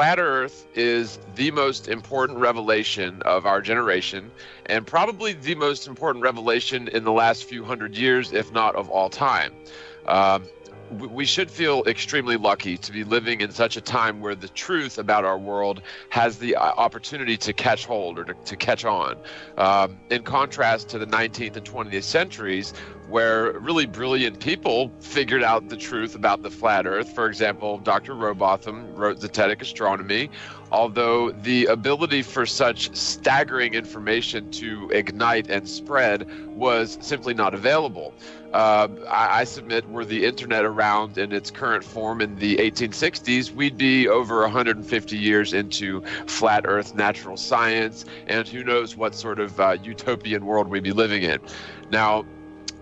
Flat Earth is the most important revelation of our generation, and probably the most important revelation in the last few hundred years, if not of all time. We should feel extremely lucky to be living in such a time where the truth about our world has the opportunity to catch hold or to catch on. In contrast to the 19th and 20th centuries, where really brilliant people figured out the truth about the flat Earth. For example, Dr. Robotham wrote Zetetic Astronomy, although the ability for such staggering information to ignite and spread was simply not available. I submit, were the internet around in its current form in the 1860s, we'd be over 150 years into flat Earth natural science, and who knows what sort of utopian world we'd be living in. Now,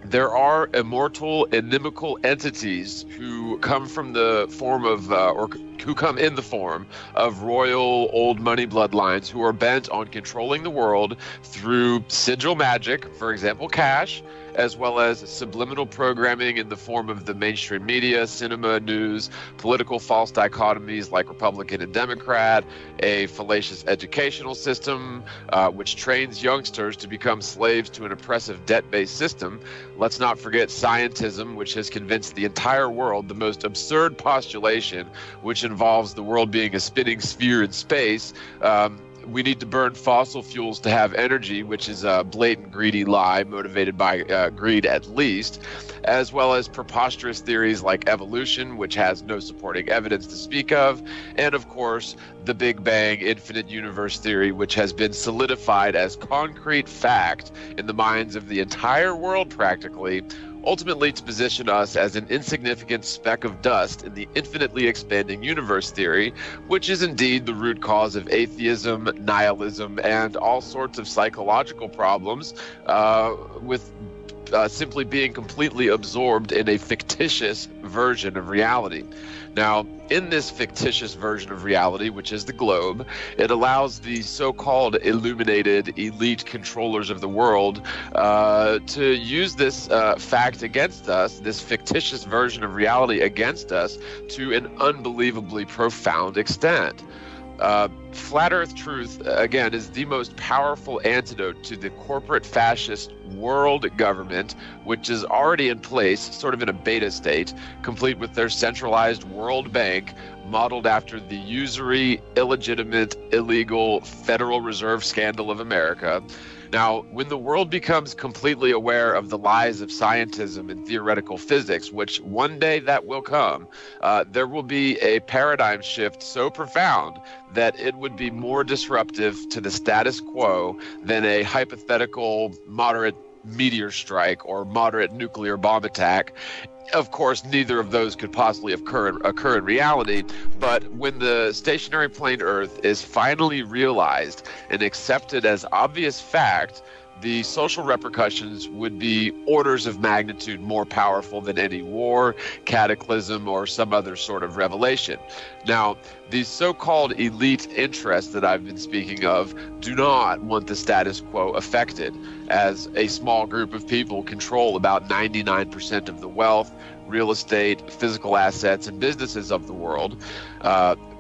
there are immortal, inimical entities who come from the form of, or who come in the form of royal old money bloodlines who are bent on controlling the world through sigil magic, for example, cash, as well as subliminal programming in the form of the mainstream media, cinema, news, political false dichotomies like Republican and Democrat, a fallacious educational system which trains youngsters to become slaves to an oppressive debt-based system. Let's not forget scientism, which has convinced the entire world the most absurd postulation, which involves the world being a spinning sphere in space. We need to burn fossil fuels to have energy, which is a blatant greedy lie motivated by greed at least, as well as preposterous theories like evolution, which has no supporting evidence to speak of, and of course the Big Bang infinite universe theory, which has been solidified as concrete fact in the minds of the entire world practically, ultimately to position us as an insignificant speck of dust in the infinitely expanding universe theory, which is indeed the root cause of atheism, nihilism, and all sorts of psychological problems, with simply being completely absorbed in a fictitious version of reality. Now, in this fictitious version of reality, which is the globe, it allows the so-called illuminated elite controllers of the world to use this fact against us, this fictitious version of reality against us, to an unbelievably profound extent. Flat Earth truth, again, is the most powerful antidote to the corporate fascist world government, which is already in place, sort of in a beta state, complete with their centralized World Bank, modeled after the usury, illegitimate, illegal Federal Reserve scandal of America. Now, when the world becomes completely aware of the lies of scientism and theoretical physics, which one day that will come, there will be a paradigm shift so profound that it would be more disruptive to the status quo than a hypothetical moderate meteor strike or moderate nuclear bomb attack. Of course, neither of those could possibly occur in reality, but when the stationary plane Earth is finally realized and accepted as obvious fact, the social repercussions would be orders of magnitude more powerful than any war, cataclysm, or some other sort of revelation. Now, these so-called elite interests that I've been speaking of do not want the status quo affected, as a small group of people control about 99% of the wealth, real estate, physical assets, and businesses of the world.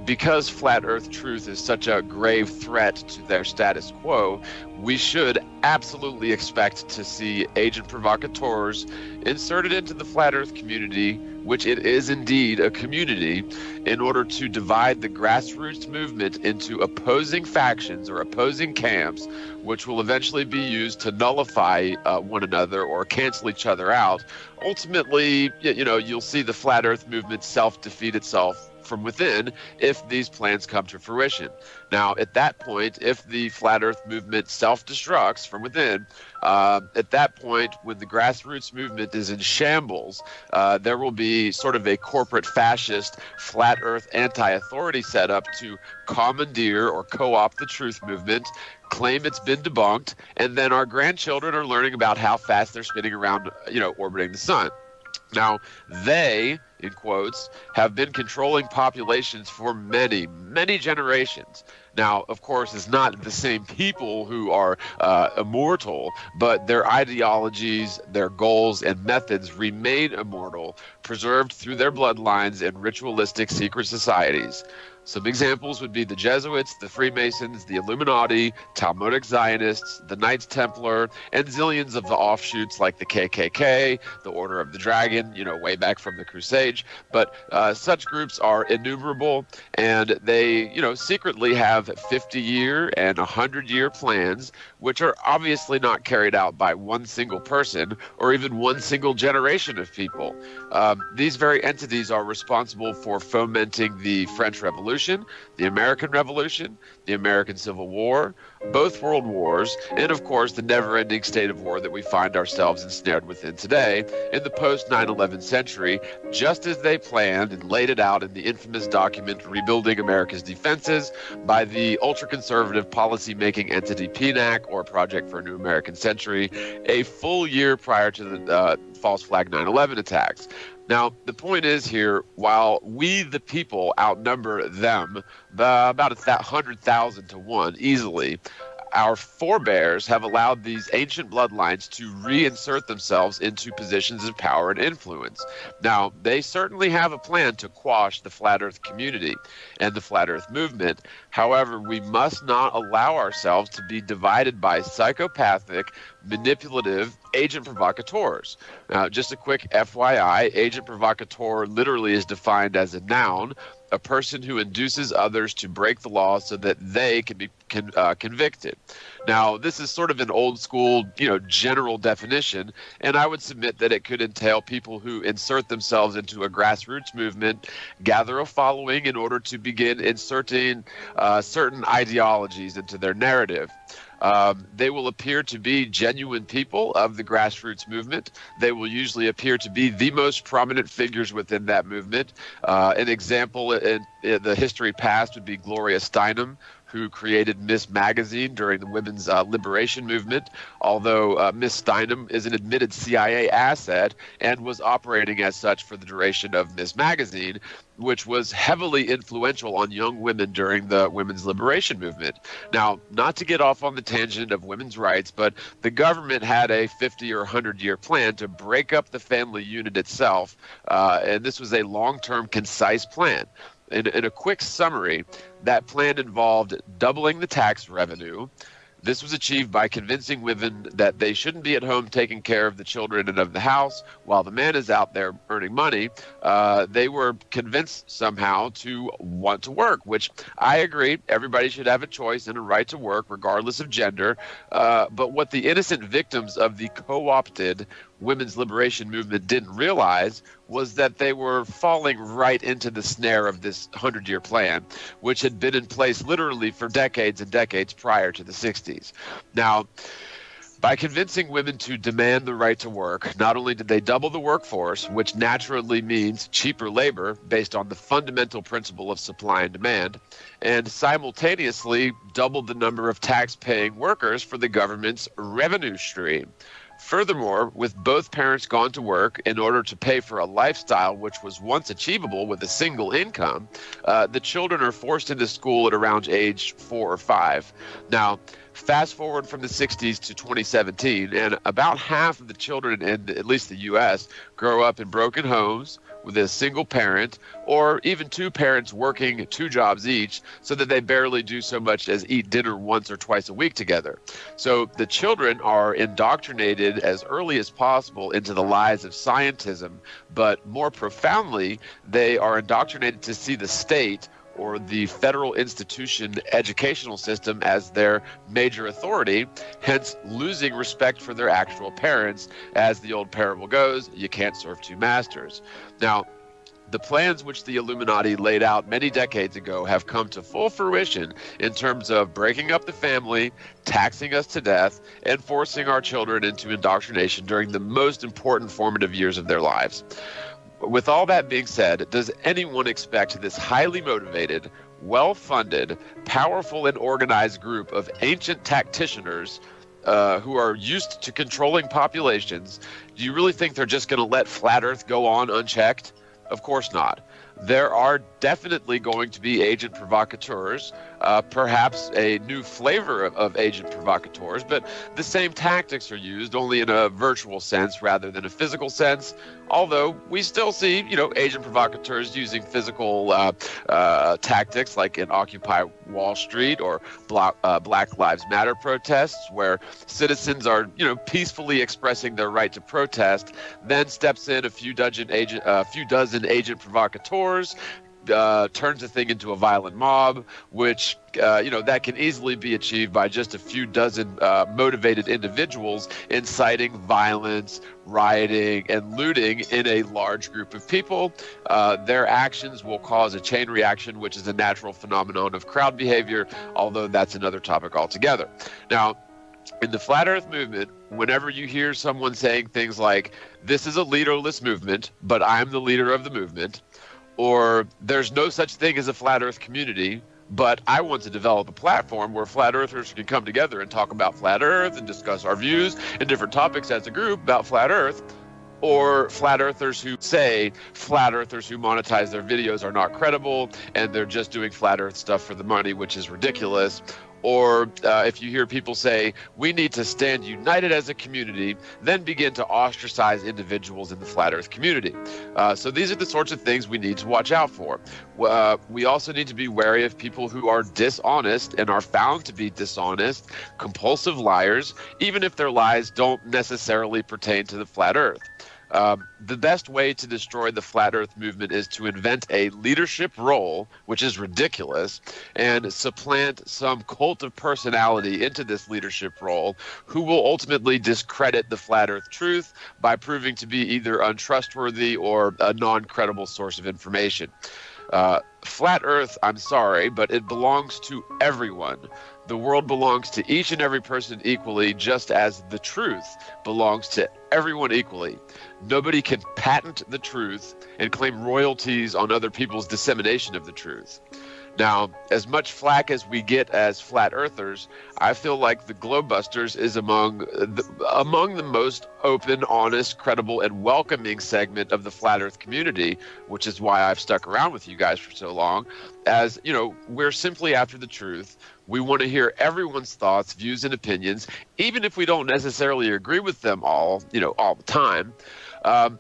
Because flat Earth truth is such a grave threat to their status quo, we should absolutely expect to see agent provocateurs inserted into the flat Earth community, which it is indeed a community, in order to divide the grassroots movement into opposing factions or opposing camps, which will eventually be used to nullify one another or cancel each other out. Ultimately, you'll see the flat Earth movement self-defeat itself from within if these plans come to fruition. Now, at that point, if the flat Earth movement self-destructs from within, at that point, when the grassroots movement is in shambles, there will be sort of a corporate fascist flat Earth anti-authority setup to commandeer or co-opt the truth movement, claim it's been debunked, and then our grandchildren are learning about how fast they're spinning around, orbiting the sun. Now, they, in quotes, have been controlling populations for many, many generations. Now, of course, it's not the same people who are immortal, but their ideologies, their goals, and methods remain immortal, preserved through their bloodlines and ritualistic secret societies. Some examples would be the Jesuits, the Freemasons, the Illuminati, Talmudic Zionists, the Knights Templar, and zillions of the offshoots like the KKK, the Order of the Dragon, way back from the Crusades. But such groups are innumerable, and they, secretly have 50-year and 100-year plans, which are obviously not carried out by one single person or even one single generation of people. These very entities are responsible for fomenting the French Revolution, the American Revolution, the American Civil War, both world wars, and of course the never-ending state of war that we find ourselves ensnared within today in the post-9/11 century, just as they planned and laid it out in the infamous document Rebuilding America's Defenses by the ultra-conservative policy-making entity PNAC, or Project for a New American Century, a full year prior to the false flag 9/11 attacks. Now, the point is here, while we, the people, outnumber them about 100,000 to 1 easily, our forebears have allowed these ancient bloodlines to reinsert themselves into positions of power and influence. Now, they certainly have a plan to quash the Flat Earth community and the Flat Earth movement. However, we must not allow ourselves to be divided by psychopathic, manipulative agent provocateurs. Now, just a quick FYI, agent provocateur literally is defined as a noun, a person who induces others to break the law so that they can be convicted. Now, this is sort of an old school, general definition, and I would submit that it could entail people who insert themselves into a grassroots movement, gather a following in order to begin inserting certain ideologies into their narrative. They will appear to be genuine people of the grassroots movement. They will usually appear to be the most prominent figures within that movement. An example in the history past would be Gloria Steinem, who created Miss Magazine during the women's liberation movement, although Miss Steinem is an admitted CIA asset and was operating as such for the duration of Miss Magazine, which was heavily influential on young women during the women's liberation movement. Now, not to get off on the tangent of women's rights, but the government had a 50 or 100-year plan to break up the family unit itself, and this was a long-term, concise plan. In a quick summary, that plan involved doubling the tax revenue. This was achieved by convincing women that they shouldn't be at home taking care of the children and of the house while the man is out there earning money. They were convinced somehow to want to work, which I agree. Everybody should have a choice and a right to work regardless of gender. But what the innocent victims of the co-opted women's liberation movement didn't realize was that they were falling right into the snare of this 100-year plan, which had been in place literally for decades and decades prior to the 60s. Now, by convincing women to demand the right to work, not only did they double the workforce, which naturally means cheaper labor based on the fundamental principle of supply and demand, and simultaneously doubled the number of tax-paying workers for the government's revenue stream. Furthermore, with both parents gone to work in order to pay for a lifestyle which was once achievable with a single income, the children are forced into school at around age 4 or 5. Now, fast forward from the 60s to 2017, and about half of the children in at least the U.S. grow up in broken homes with a single parent, or even two parents working 2 jobs each, so that they barely do so much as eat dinner once or twice a week together. So the children are indoctrinated as early as possible into the lies of scientism, but more profoundly, they are indoctrinated to see the state or the federal institution educational system as their major authority, hence losing respect for their actual parents. As the old parable goes, you can't serve 2 masters. Now, the plans which the Illuminati laid out many decades ago have come to full fruition in terms of breaking up the family, taxing us to death, and forcing our children into indoctrination during the most important formative years of their lives. With all that being said, does anyone expect this highly motivated, well-funded, powerful, and organized group of ancient tacticianers who are used to controlling populations, do you really think they're just going to let Flat Earth go on unchecked? Of course not. There are definitely going to be agent provocateurs, perhaps a new flavor of agent provocateurs, but the same tactics are used, only in a virtual sense rather than a physical sense. Although we still see, agent provocateurs using physical tactics, like in Occupy Wall Street or Black Lives Matter protests, where citizens are, peacefully expressing their right to protest. Then steps in a few dozen agent provocateurs, turns the thing into a violent mob, which that can easily be achieved by just a few dozen motivated individuals inciting violence, rioting, and looting in a large group of people. Their actions will cause a chain reaction, which is a natural phenomenon of crowd behavior, although that's another topic altogether. Now, in the Flat Earth movement, whenever you hear someone saying things like, "This is a leaderless movement, but I'm the leader of the movement," or "There's no such thing as a Flat Earth community, but I want to develop a platform where Flat Earthers can come together and talk about Flat Earth and discuss our views and different topics as a group about Flat Earth," or Flat Earthers who say Flat Earthers who monetize their videos are not credible and they're just doing Flat Earth stuff for the money, which is ridiculous. Or if you hear people say, "We need to stand united as a community," then begin to ostracize individuals in the Flat Earth community. So these are the sorts of things we need to watch out for. We also need to be wary of people who are dishonest and are found to be dishonest, compulsive liars, even if their lies don't necessarily pertain to the Flat Earth. The best way to destroy the Flat Earth movement is to invent a leadership role, which is ridiculous, and supplant some cult of personality into this leadership role who will ultimately discredit the Flat Earth truth by proving to be either untrustworthy or a non-credible source of information. Flat Earth, I'm sorry, but it belongs to everyone. The world belongs to each and every person equally, just as the truth belongs to everyone equally. Nobody can patent the truth and claim royalties on other people's dissemination of the truth. Now, as much flack as we get as Flat Earthers, I feel like the Globebusters is among the most open, honest, credible, and welcoming segment of the Flat Earth community, which is why I've stuck around with you guys for so long. As, we're simply after the truth. We want to hear everyone's thoughts, views, and opinions, even if we don't necessarily agree with them all the time.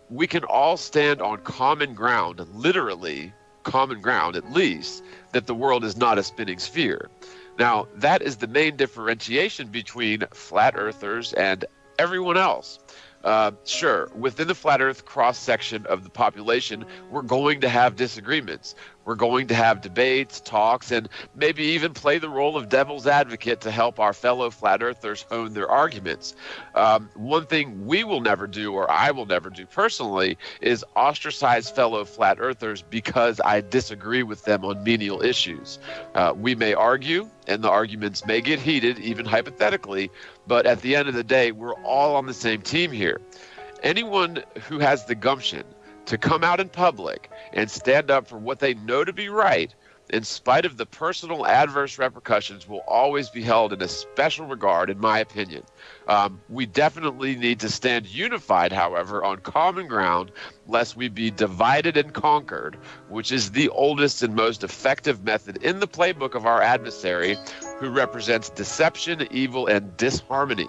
We can all stand on common ground, literally common ground at least, that the world is not a spinning sphere. Now, that is the main differentiation between Flat Earthers and everyone else. Sure, within the Flat Earth cross-section of the population, we're going to have disagreements. We're going to have debates, talks, and maybe even play the role of devil's advocate to help our fellow Flat Earthers hone their arguments. One thing we will never do, or I will never do personally, is ostracize fellow Flat Earthers because I disagree with them on menial issues. We may argue, and the arguments may get heated, even hypothetically, but at the end of the day, we're all on the same team here. Anyone who has the gumption to come out in public and stand up for what they know to be right, in spite of the personal adverse repercussions, will always be held in a special regard, in my opinion. We definitely need to stand unified, however, on common ground, lest we be divided and conquered, which is the oldest and most effective method in the playbook of our adversary, who represents deception, evil, and disharmony.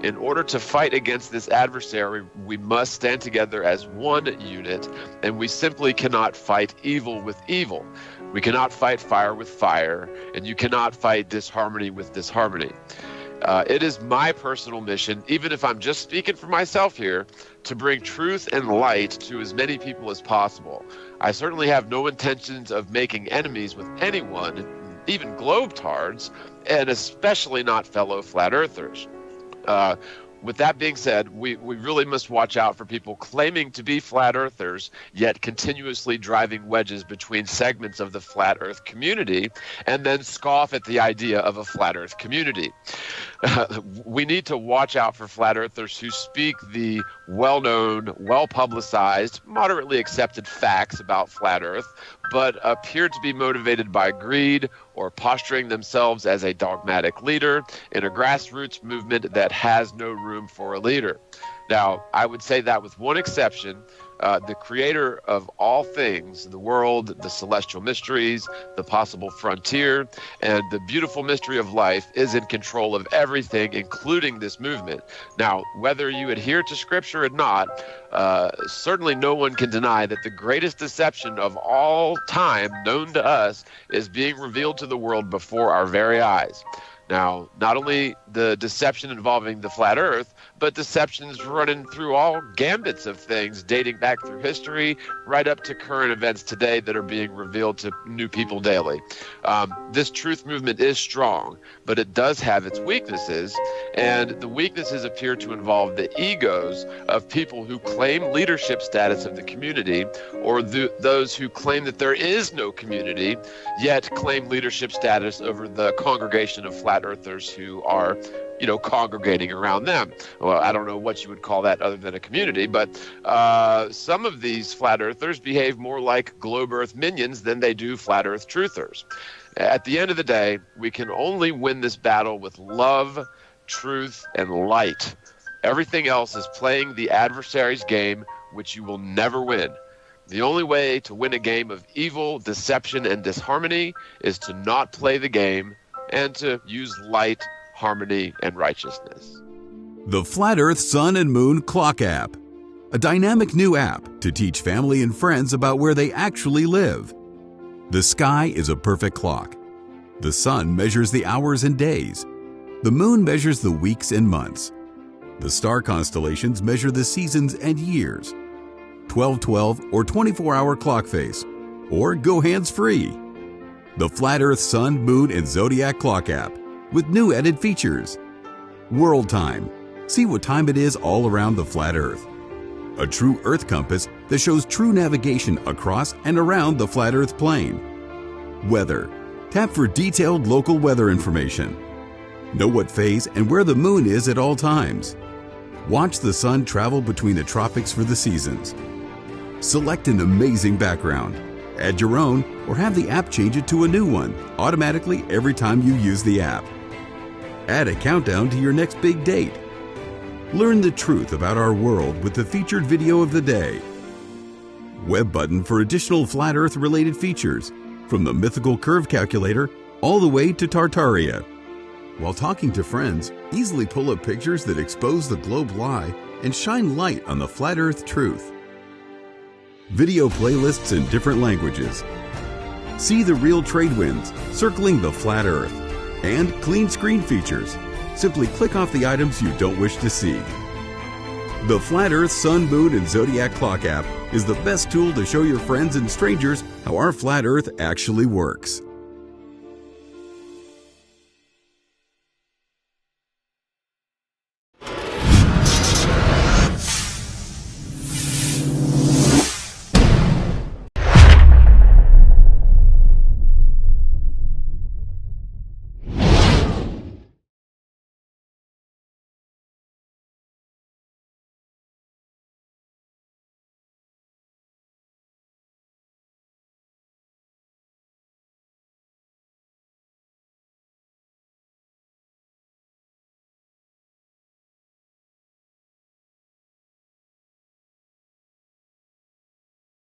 In order to fight against this adversary, we must stand together as one unit, and we simply cannot fight evil with evil. We cannot fight fire with fire, and you cannot fight disharmony with disharmony. It is my personal mission, even if I'm just speaking for myself here, to bring truth and light to as many people as possible. I certainly have no intentions of making enemies with anyone, even globetards, and especially not fellow Flat Earthers. With that being said, we really must watch out for people claiming to be Flat Earthers, yet continuously driving wedges between segments of the Flat Earth community, and then scoff at the idea of a Flat Earth community. We need to watch out for Flat Earthers who speak the well-known, well-publicized, moderately accepted facts about Flat Earth, but appear to be motivated by greed or posturing themselves as a dogmatic leader in a grassroots movement that has no room for a leader. Now, I would say that with one exception, The creator of all things, the world, the celestial mysteries, the possible frontier, and the beautiful mystery of life, is in control of everything, including this movement. Now, whether you adhere to Scripture or not, certainly no one can deny that the greatest deception of all time known to us is being revealed to the world before our very eyes. Now, not only the deception involving the flat earth, but deceptions running through all gambits of things dating back through history right up to current events today that are being revealed to new people daily. This truth movement is strong, but it does have its weaknesses, and the weaknesses appear to involve the egos of people who claim leadership status of the community, or those who claim that there is no community, yet claim leadership status over the congregation of flat earthers who are congregating around them. Well, I don't know what you would call that other than a community, but some of these flat earthers behave more like globe earth minions than they do flat earth truthers. At the end of the day, we can only win this battle with love, truth, and light. Everything else is playing the adversary's game, which you will never win. The only way to win a game of evil, deception, and disharmony is to not play the game and to use light, harmony, and righteousness. The Flat Earth Sun and Moon Clock App, a dynamic new app to teach family and friends about where they actually live. The sky is a perfect clock. The sun measures the hours and days. The moon measures the weeks and months. The star constellations measure the seasons and years. 12/12 or 24-hour clock face, or go hands-free. The Flat Earth Sun, Moon, and Zodiac Clock App with new added features. World Time. See what time it is all around the flat Earth. A true Earth compass that shows true navigation across and around the flat Earth plane. Weather. Tap for detailed local weather information. Know what phase and where the moon is at all times. Watch the sun travel between the tropics for the seasons. Select an amazing background. Add your own or have the app change it to a new one automatically every time you use the app. Add a countdown to your next big date. Learn the truth about our world with the featured video of the day. Web button for additional flat Earth related features, from the mythical curve calculator all the way to Tartaria. While talking to friends, easily pull up pictures that expose the globe lie and shine light on the flat Earth truth. Video playlists in different languages. See the real trade winds circling the flat Earth, and clean screen features. Simply click off the items you don't wish to see. The Flat Earth Sun, Moon, and Zodiac Clock app is the best tool to show your friends and strangers how our flat Earth actually works.